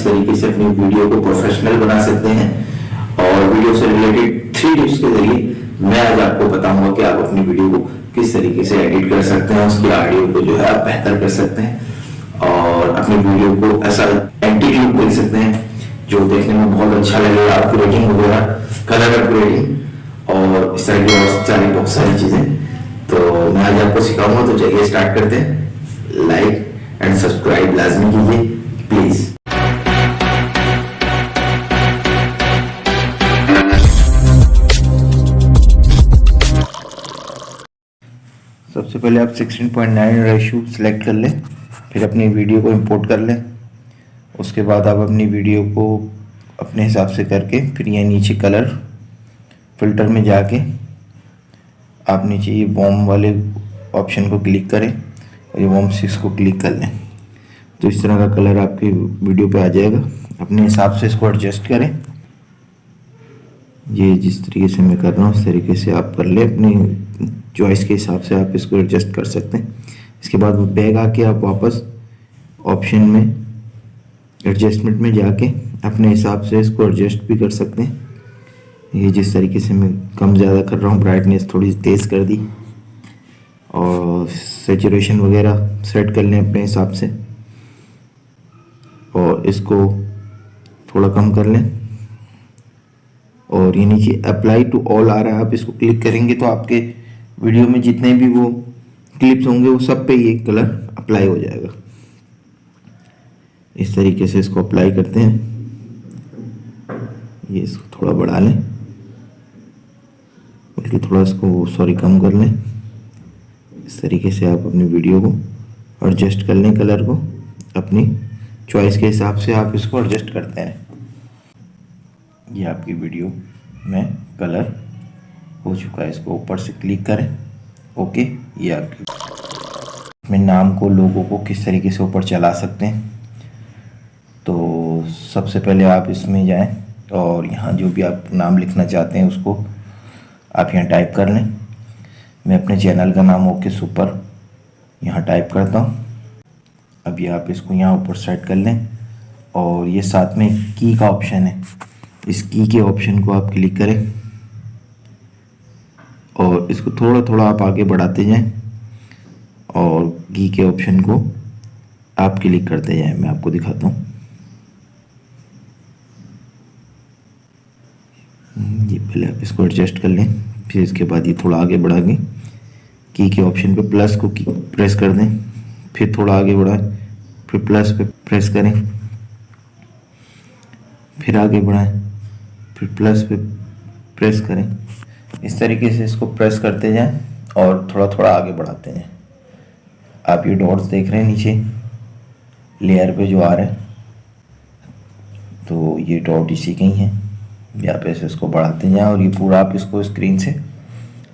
तरीके से अपनी वीडियो को प्रोफेशनल बना सकते हैं। और वीडियो से रिलेटेड 3 टिप्स के जरिए मैं आज आपको बताऊंगा कि आप अपनी वीडियो को किस तरीके से एडिट कर सकते हैं, उसकी ऑडियो को जो है आप बेहतर कर सकते हैं और अपनी वीडियो को ऐसा एंटी लुक दे सकते हैं जो देखने में बहुत अच्छा लगेगा। अपग्रेडिंग वगैरह, कलर अपग्रेडिंग और इस तरह की बहुत सारी चीजें तो मैं आज आपको सिखाऊंगा। तो चलिए स्टार्ट करते हैं। लाइक एंड सब्सक्राइब लाजमी कीजिए प्लीज। सबसे पहले आप 16:9 रेशियो सेलेक्ट कर लें, फिर अपनी वीडियो को इंपोर्ट कर लें। उसके बाद आप अपनी वीडियो को अपने हिसाब से करके फिर ये नीचे कलर फिल्टर में जाके आप नीचे ये वॉर्म वाले ऑप्शन को क्लिक करें और ये वॉर्म 6 को क्लिक कर लें। तो इस तरह का कलर आपकी वीडियो पे आ जाएगा। अपने हिसाब से इसको एडजस्ट करें। ये जिस तरीके से मैं कर रहा हूँ उस तरीके से आप कर लें, अपनी चॉइस के हिसाब से आप इसको एडजस्ट कर सकते हैं। इसके बाद बैक आके आप वापस ऑप्शन में एडजस्टमेंट में जाके अपने हिसाब से इसको एडजस्ट भी कर सकते हैं। ये जिस तरीके से मैं कम ज़्यादा कर रहा हूँ, ब्राइटनेस थोड़ी तेज़ कर दी और सैचुरेशन वगैरह सेट कर लें अपने हिसाब से और इसको थोड़ा कम कर लें। और ये नीचे अप्लाई टू ऑल आ रहा है, आप इसको क्लिक करेंगे तो आपके वीडियो में जितने भी वो क्लिप्स होंगे वो सब पे ये कलर अप्लाई हो जाएगा। इस तरीके से इसको अप्लाई करते हैं। ये इसको थोड़ा बढ़ा लें, बल्कि थोड़ा इसको कम कर लें। इस तरीके से आप अपनी वीडियो को एडजस्ट कर लें, कलर को अपनी चॉइस के हिसाब से आप इसको एडजस्ट करते हैं। ये आपकी वीडियो में कलर हो चुका है। इसको ऊपर से क्लिक करें, ओके। ये आपकी अपने नाम को, लोगों को किस तरीके से ऊपर चला सकते हैं। तो सबसे पहले आप इसमें जाएं और यहाँ जो भी आप नाम लिखना चाहते हैं उसको आप यहाँ टाइप कर लें। मैं अपने चैनल का नाम ओके सुपर यहाँ टाइप करता हूँ। अभी आप इसको यहाँ ऊपर सेट कर लें और ये साथ में की का ऑप्शन है, इस की के ऑप्शन को आप क्लिक करें और इसको थोड़ा थोड़ा आप आगे बढ़ाते जाएं और की के ऑप्शन को आप क्लिक करते जाएं। मैं आपको दिखाता हूँ। ये पहले आप इसको एडजस्ट कर लें, फिर इसके बाद ये थोड़ा आगे बढ़ा के की ऑप्शन पे प्लस को प्रेस कर दें, फिर थोड़ा आगे बढ़ाएं, फिर प्लस पे प्रेस करें, फिर आगे बढ़ाएं, फिर प्लस पे प्रेस करें। इस तरीके से इसको प्रेस करते जाएं और थोड़ा थोड़ा आगे बढ़ाते जाएं। आप ये डॉट्स देख रहे हैं नीचे लेयर पे जो आ रहे हैं, तो ये डॉट इसी के ही हैं। यहाँ पे से इसको बढ़ाते जाएं और ये पूरा आप इसको स्क्रीन से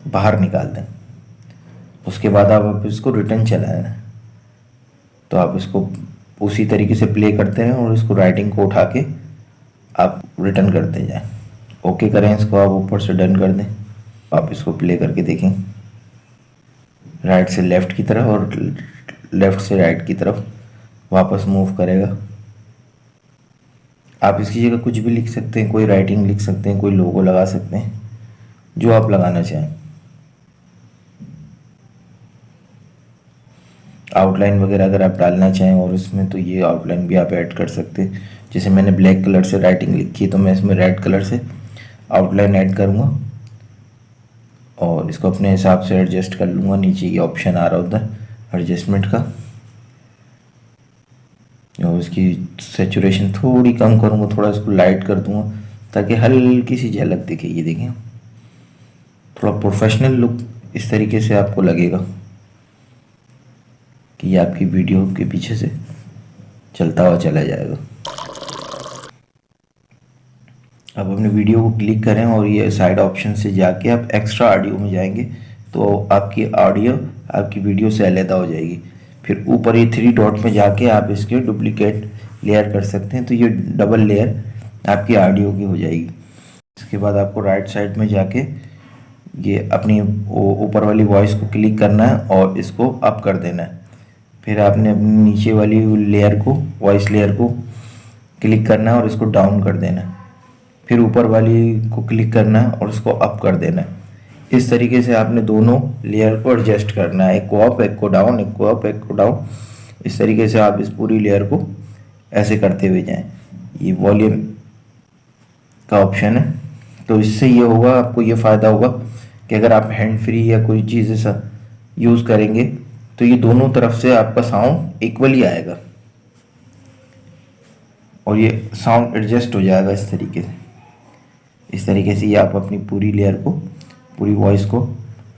बाहर निकाल दें। उसके बाद आप इसको रिटर्न चलाएं, तो आप इसको उसी तरीके से प्ले करते हैं और इसको राइटिंग को उठा के आप रिटर्न करते जाएं। ओके करें इसको, आप ऊपर से डन कर दें। आप इसको प्ले करके देखें, राइट से लेफ़्ट की तरफ और लेफ़्ट से राइट की तरफ वापस मूव करेगा। आप इसकी जगह कुछ भी लिख सकते हैं, कोई राइटिंग लिख सकते हैं, कोई लोगो लगा सकते हैं, जो आप लगाना चाहें। आउटलाइन वगैरह अगर आप डालना चाहें और इसमें, तो ये आउटलाइन भी आप ऐड कर सकते हैं। जैसे मैंने ब्लैक कलर से राइटिंग लिखी है तो मैं इसमें रेड कलर से आउटलाइन ऐड करूँगा और इसको अपने हिसाब से एडजस्ट कर लूँगा। नीचे ये ऑप्शन आ रहा होता है एडजस्टमेंट का, और इसकी सैचुरेशन थोड़ी कम करूँगा, थोड़ा इसको लाइट कर दूँगा ताकि हल्की सी झलक दिखे। ये देखें, थोड़ा प्रोफेशनल लुक इस तरीके से आपको लगेगा कि ये आपकी वीडियो के पीछे से चलता हुआ चला जाएगा। अब अपने वीडियो को क्लिक करें और ये साइड ऑप्शन से जाके आप एक्स्ट्रा ऑडियो में जाएंगे तो आपकी ऑडियो आपकी वीडियो से अलग हो जाएगी। फिर ऊपर ये 3 डॉट में जाके आप इसके डुप्लीकेट लेयर कर सकते हैं, तो ये डबल लेयर आपकी ऑडियो की हो जाएगी। इसके बाद आपको राइट साइड में जाके ये अपनी ऊपर वाली वॉइस को क्लिक करना है और इसको अप कर देना है। फिर आपने अपनी नीचे वाली लेयर को, वॉइस लेयर को क्लिक करना है और इसको डाउन कर देना है, फिर ऊपर वाली को क्लिक करना है और उसको अप कर देना है। इस तरीके से आपने दोनों लेयर को एडजस्ट करना है, एक को अप एक को डाउन, एक को अप एक को डाउन। इस तरीके से आप इस पूरी लेयर को ऐसे करते हुए जाएं। ये वॉल्यूम का ऑप्शन है। तो इससे ये होगा, आपको ये फ़ायदा होगा कि अगर आप हैंड फ्री या कोई चीज़ ऐसा यूज़ करेंगे तो ये दोनों तरफ से आपका साउंड इक्वली आएगा और ये साउंड एडजस्ट हो जाएगा इस तरीके से। इस तरीके से ये आप अपनी पूरी लेयर को, पूरी वॉइस को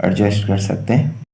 एडजस्ट कर सकते हैं।